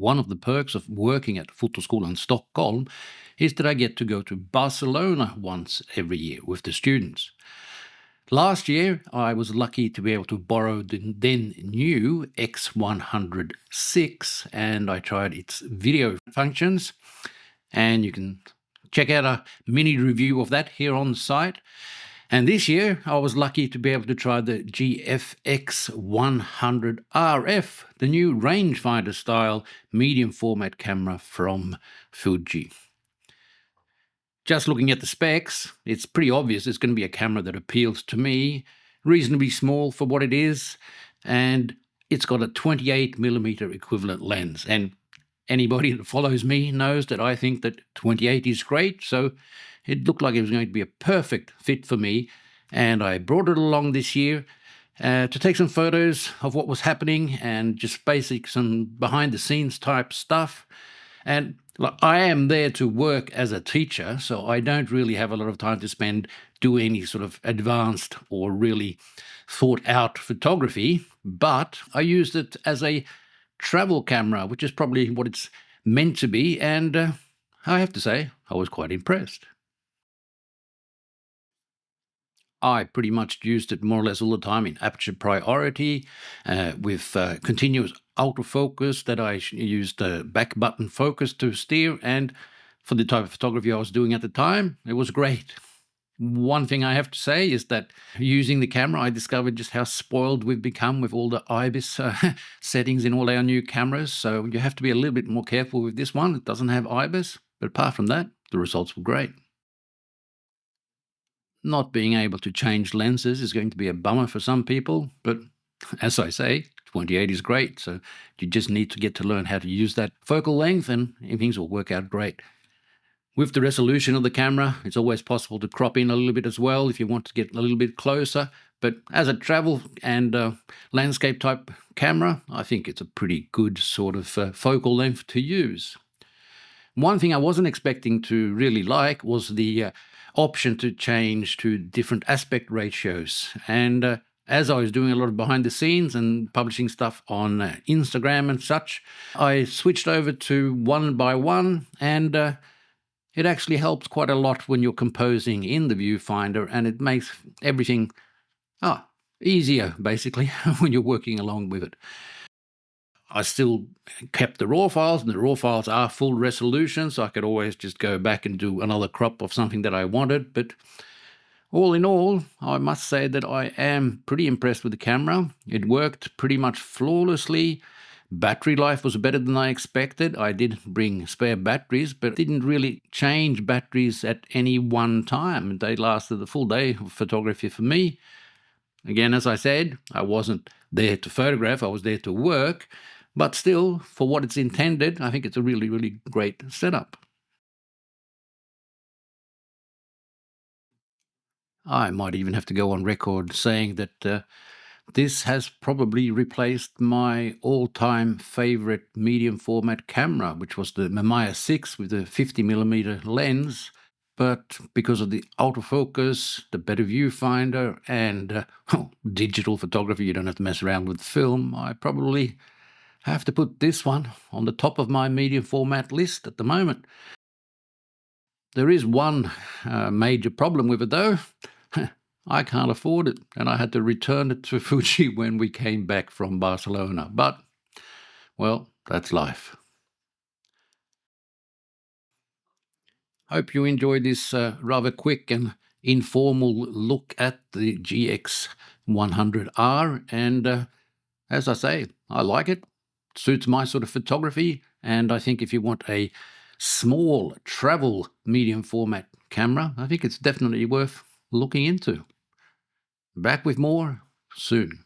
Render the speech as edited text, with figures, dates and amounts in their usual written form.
one of the perks of working at Fotoskolan Stockholm is that I get to go to Barcelona once every year with the students. Last year, I was lucky to be able to borrow the then new X100 and I tried its video functions. And you can check out a mini review of that here on the site. And this year, I was lucky to be able to try the GFX100RF, the new rangefinder style medium format camera from Fuji. Just looking at the specs, it's pretty obvious it's going to be a camera that appeals to me, reasonably small for what it is, and it's got a 28mm equivalent lens. And anybody that follows me knows that I think that 28 is great, so it looked like it was going to be a perfect fit for me, and I brought it along this year to take some photos of what was happening and just basic some behind-the-scenes type stuff. And I am there to work as a teacher, so I don't really have a lot of time to spend doing any sort of advanced or really thought-out photography, but I used it as a travel camera, which is probably what it's meant to be, and I have to say, I was quite impressed. I pretty much used it more or less all the time in aperture priority, with continuous autofocus that I used back button focus to steer, and for the type of photography I was doing at the time, it was great. One thing I have to say is that using the camera, I discovered just how spoiled we've become with all the IBIS settings in all our new cameras. So you have to be a little bit more careful with this one. It doesn't have IBIS, but apart from that, the results were great. Not being able to change lenses is going to be a bummer for some people, but as I say, 28 is great. So you just need to get to learn how to use that focal length and things will work out great. With the resolution of the camera, it's always possible to crop in a little bit as well if you want to get a little bit closer. But as a travel and landscape type camera, I think it's a pretty good sort of focal length to use. One thing I wasn't expecting to really like was the option to change to different aspect ratios. And as I was doing a lot of behind the scenes and publishing stuff on Instagram and such, I switched over to 1:1, and it actually helps quite a lot when you're composing in the viewfinder, and it makes everything easier, basically, when you're working along with it. I still kept the raw files, and the raw files are full resolution, so I could always just go back and do another crop of something that I wanted. But all in all, I must say that I am pretty impressed with the camera. It worked pretty much flawlessly. Battery life was better than I expected. I did bring spare batteries, but didn't really change batteries at any one time. They lasted the full day of photography for me. Again, as I said, I wasn't there to photograph, I was there to work. But still, for what it's intended, I think it's a really, really great setup. I might even have to go on record saying that this has probably replaced my all-time favorite medium format camera, which was the Mamiya 6 with a 50mm lens. But because of the autofocus, the better viewfinder, and digital photography, you don't have to mess around with film, I probably have to put this one on the top of my medium format list at the moment. There is one major problem with it though. I can't afford it, and I had to return it to Fuji when we came back from Barcelona. But, well, that's life. Hope you enjoyed this rather quick and informal look at the GX100R, and as I say, I like it. Suits my sort of photography, and I think if you want a small travel medium format camera, I think it's definitely worth looking into. Back with more soon.